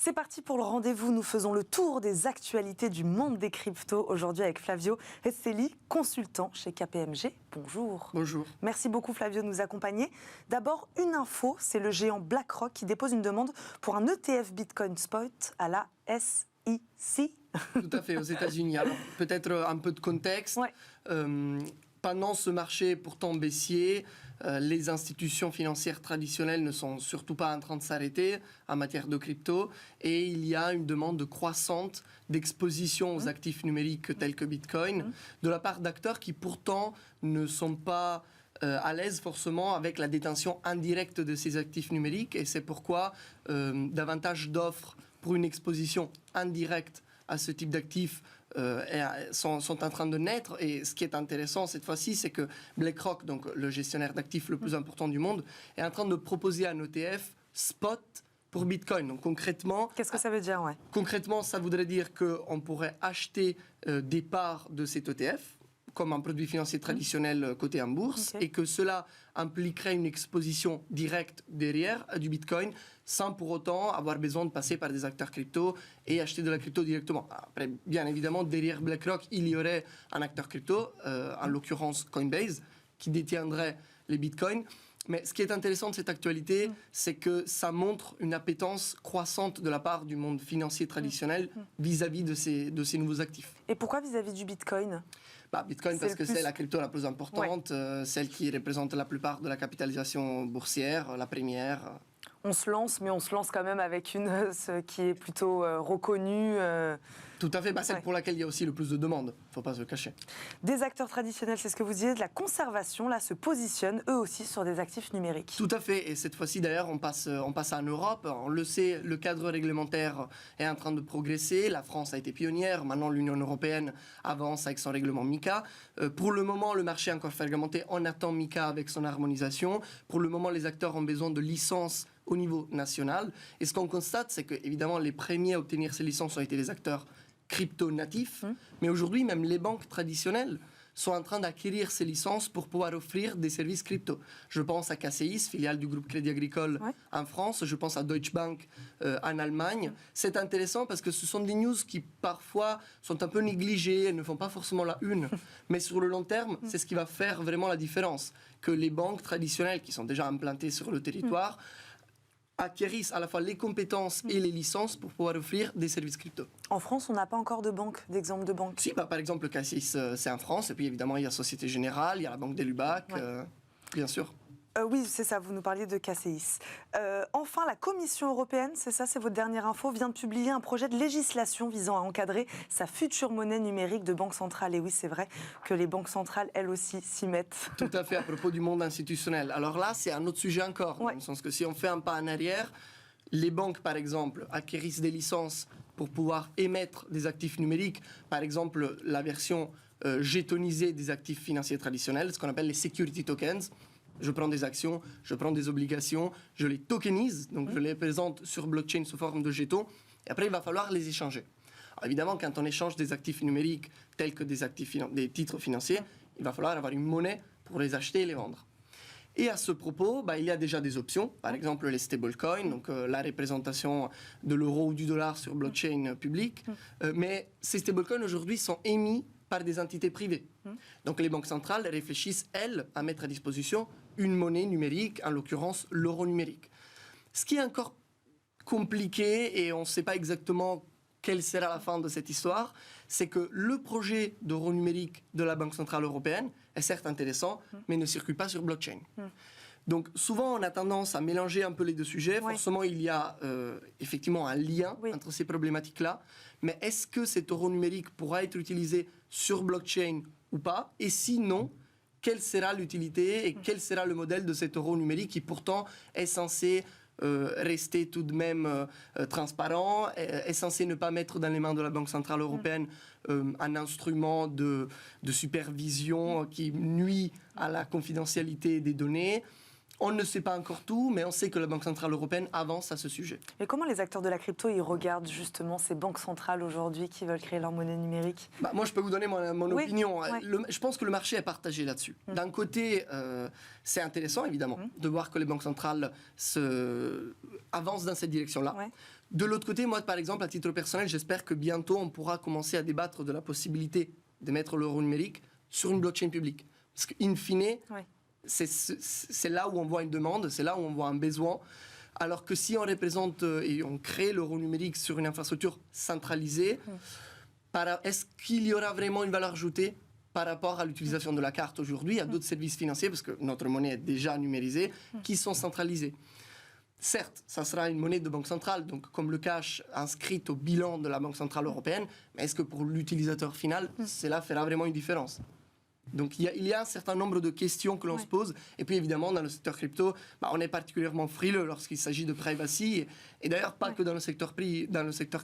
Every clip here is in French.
C'est parti pour le rendez-vous. Nous faisons le tour des actualités du monde des cryptos. Aujourd'hui avec Flavio Restelli, consultant chez KPMG. Bonjour. Bonjour. Merci beaucoup Flavio de nous accompagner. D'abord, une info, c'est le géant BlackRock qui dépose une demande pour un ETF Bitcoin Spot à la SEC. Tout à fait, aux États-Unis. Alors, peut-être un peu de contexte. Ouais. Pendant ce marché pourtant baissier, les institutions financières traditionnelles ne sont surtout pas en train de s'arrêter en matière de crypto et il y a une demande croissante d'exposition aux actifs numériques tels que Bitcoin de la part d'acteurs qui pourtant ne sont pas à l'aise forcément avec la détention indirecte de ces actifs numériques et c'est pourquoi davantage d'offres pour une exposition indirecte à ce type d'actifs sont en train de naître. Et ce qui est intéressant cette fois-ci, c'est que BlackRock, donc le gestionnaire d'actifs le plus important du monde, est en train de proposer un ETF spot pour Bitcoin. Donc concrètement... Qu'est-ce que ça veut dire, ouais. Concrètement, ça voudrait dire qu'on pourrait acheter des parts de cet ETF comme un produit financier traditionnel coté en bourse, et que cela impliquerait une exposition directe derrière du Bitcoin, sans pour autant avoir besoin de passer par des acteurs crypto et acheter de la crypto directement. Après, bien évidemment, derrière BlackRock, il y aurait un acteur crypto, en l'occurrence Coinbase, qui détiendrait les Bitcoins. Mais ce qui est intéressant de cette actualité, c'est que ça montre une appétence croissante de la part du monde financier traditionnel vis-à-vis de ces nouveaux actifs. Et pourquoi vis-à-vis du Bitcoin ? Bitcoin parce que c'est la crypto la plus importante, celle qui représente la plupart de la capitalisation boursière, la première. On se lance, mais on se lance quand même avec ce qui est plutôt reconnue. Tout à fait, celle pour laquelle il y a aussi le plus de demandes, il ne faut pas se le cacher. Des acteurs traditionnels, c'est ce que vous disiez, de la conservation, là, se positionnent eux aussi sur des actifs numériques. Tout à fait, et cette fois-ci d'ailleurs, on passe en Europe. On le sait, le cadre réglementaire est en train de progresser, la France a été pionnière, maintenant l'Union européenne avance avec son règlement MiCA. Pour le moment, le marché est encore fragmenté, on attend MiCA avec son harmonisation. Pour le moment, les acteurs ont besoin de licences au niveau national. Et ce qu'on constate, c'est que évidemment les premiers à obtenir ces licences ont été les acteurs crypto-natifs. Mais aujourd'hui, même les banques traditionnelles sont en train d'acquérir ces licences pour pouvoir offrir des services crypto. Je pense à KCIS, filiale du groupe Crédit Agricole en France. Je pense à Deutsche Bank en Allemagne. C'est intéressant parce que ce sont des news qui parfois sont un peu négligées, elles ne font pas forcément la une. Mais sur le long terme, c'est ce qui va faire vraiment la différence. Que les banques traditionnelles qui sont déjà implantées sur le territoire acquérissent à la fois les compétences et les licences pour pouvoir offrir des services crypto. En France, on n'a pas encore de banque, d'exemple de banque. Si, par exemple, le CACIS, c'est en France, et puis évidemment, il y a Société Générale, il y a la Banque des Lubac, bien sûr. Oui, c'est ça, vous nous parliez de KCIS. Enfin, la Commission européenne, c'est ça, c'est votre dernière info, vient de publier un projet de législation visant à encadrer sa future monnaie numérique de banque centrale. Et oui, c'est vrai que les banques centrales, elles aussi, s'y mettent. Tout à fait, à propos du monde institutionnel. Alors là, c'est un autre sujet encore, dans le sens que si on fait un pas en arrière, les banques, par exemple, acquérissent des licences pour pouvoir émettre des actifs numériques, par exemple, la version gétonisée des actifs financiers traditionnels, ce qu'on appelle les security tokens. Je prends des actions, je prends des obligations, je les tokenise, donc je les présente sur blockchain sous forme de jetons, et après il va falloir les échanger. Alors évidemment, quand on échange des actifs numériques tels que des titres financiers, il va falloir avoir une monnaie pour les acheter et les vendre. Et à ce propos, il y a déjà des options, par exemple les stablecoins, donc la représentation de l'euro ou du dollar sur blockchain public, mais ces stablecoins aujourd'hui sont émis par des entités privées. Donc les banques centrales réfléchissent, elles, à mettre à disposition une monnaie numérique, en l'occurrence l'euro numérique. Ce qui est encore compliqué, et on ne sait pas exactement quelle sera la fin de cette histoire, c'est que le projet d'euro numérique de la Banque Centrale Européenne est certes intéressant, mais ne circule pas sur blockchain. Donc souvent, on a tendance à mélanger un peu les deux sujets. Forcément, il y a effectivement un lien entre ces problématiques-là. Mais est-ce que cet euro numérique pourra être utilisé sur blockchain ou pas ? Et sinon, quelle sera l'utilité et quel sera le modèle de cet euro numérique qui pourtant est censé rester tout de même transparent, est censé ne pas mettre dans les mains de la Banque Centrale Européenne un instrument de supervision qui nuit à la confidentialité des données. On ne sait pas encore tout, mais on sait que la Banque Centrale Européenne avance à ce sujet. Et comment les acteurs de la crypto, ils regardent justement ces banques centrales aujourd'hui qui veulent créer leur monnaie numérique ? Moi, je peux vous donner mon opinion. Je pense que le marché est partagé là-dessus. D'un côté, c'est intéressant, évidemment, de voir que les banques centrales avancent dans cette direction-là. De l'autre côté, moi, par exemple, à titre personnel, j'espère que bientôt, on pourra commencer à débattre de la possibilité de mettre l'euro numérique sur une blockchain publique. Parce qu'in fine, c'est là où on voit une demande, c'est là où on voit un besoin. Alors que si on représente et on crée l'euro numérique sur une infrastructure centralisée, est-ce qu'il y aura vraiment une valeur ajoutée par rapport à l'utilisation de la carte aujourd'hui? Il y a d'autres services financiers, parce que notre monnaie est déjà numérisée, qui sont centralisés. Certes, ça sera une monnaie de banque centrale, donc comme le cash inscrit au bilan de la Banque centrale européenne, mais est-ce que pour l'utilisateur final, cela fera vraiment une différence? Donc il y a un certain nombre de questions que l'on se pose. Et puis évidemment, dans le secteur crypto, on est particulièrement frileux lorsqu'il s'agit de privacy. Et d'ailleurs, pas que dans le secteur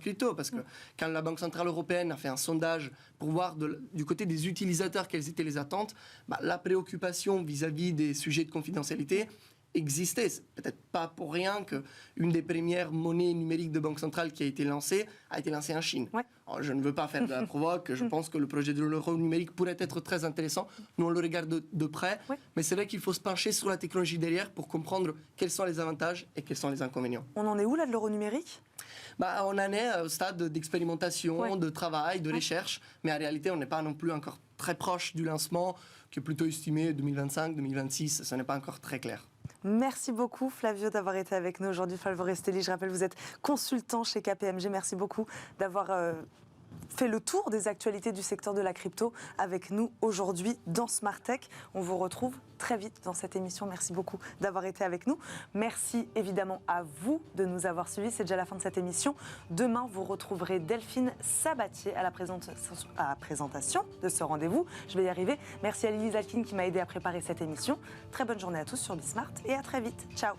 crypto, parce que quand la Banque centrale européenne a fait un sondage pour voir du côté des utilisateurs quelles étaient les attentes, la préoccupation vis-à-vis des sujets de confidentialité existait. C'est peut-être pas pour rien qu'une des premières monnaies numériques de banque centrale qui a été lancée en Chine. Alors, je ne veux pas faire de la provoque, je pense que le projet de l'euro numérique pourrait être très intéressant. Nous, on le regarde de près, mais c'est vrai qu'il faut se pencher sur la technologie derrière pour comprendre quels sont les avantages et quels sont les inconvénients. On en est où là de l'euro numérique ? On en est au stade d'expérimentation, de travail, de recherche, mais en réalité, on n'est pas non plus encore très proche du lancement, qui est plutôt estimé 2025-2026, ce n'est pas encore très clair. Merci beaucoup Flavio d'avoir été avec nous aujourd'hui. Flavio Restelli, je rappelle, vous êtes consultant chez KPMG. Merci beaucoup d'avoir fait le tour des actualités du secteur de la crypto avec nous aujourd'hui dans Smart Tech. On vous retrouve très vite dans cette émission. Merci beaucoup d'avoir été avec nous. Merci évidemment à vous de nous avoir suivis. C'est déjà la fin de cette émission. Demain, vous retrouverez Delphine Sabatier à la présentation de ce rendez-vous. Je vais y arriver. Merci à Lily Zalkin qui m'a aidé à préparer cette émission. Très bonne journée à tous sur Bismart et à très vite. Ciao.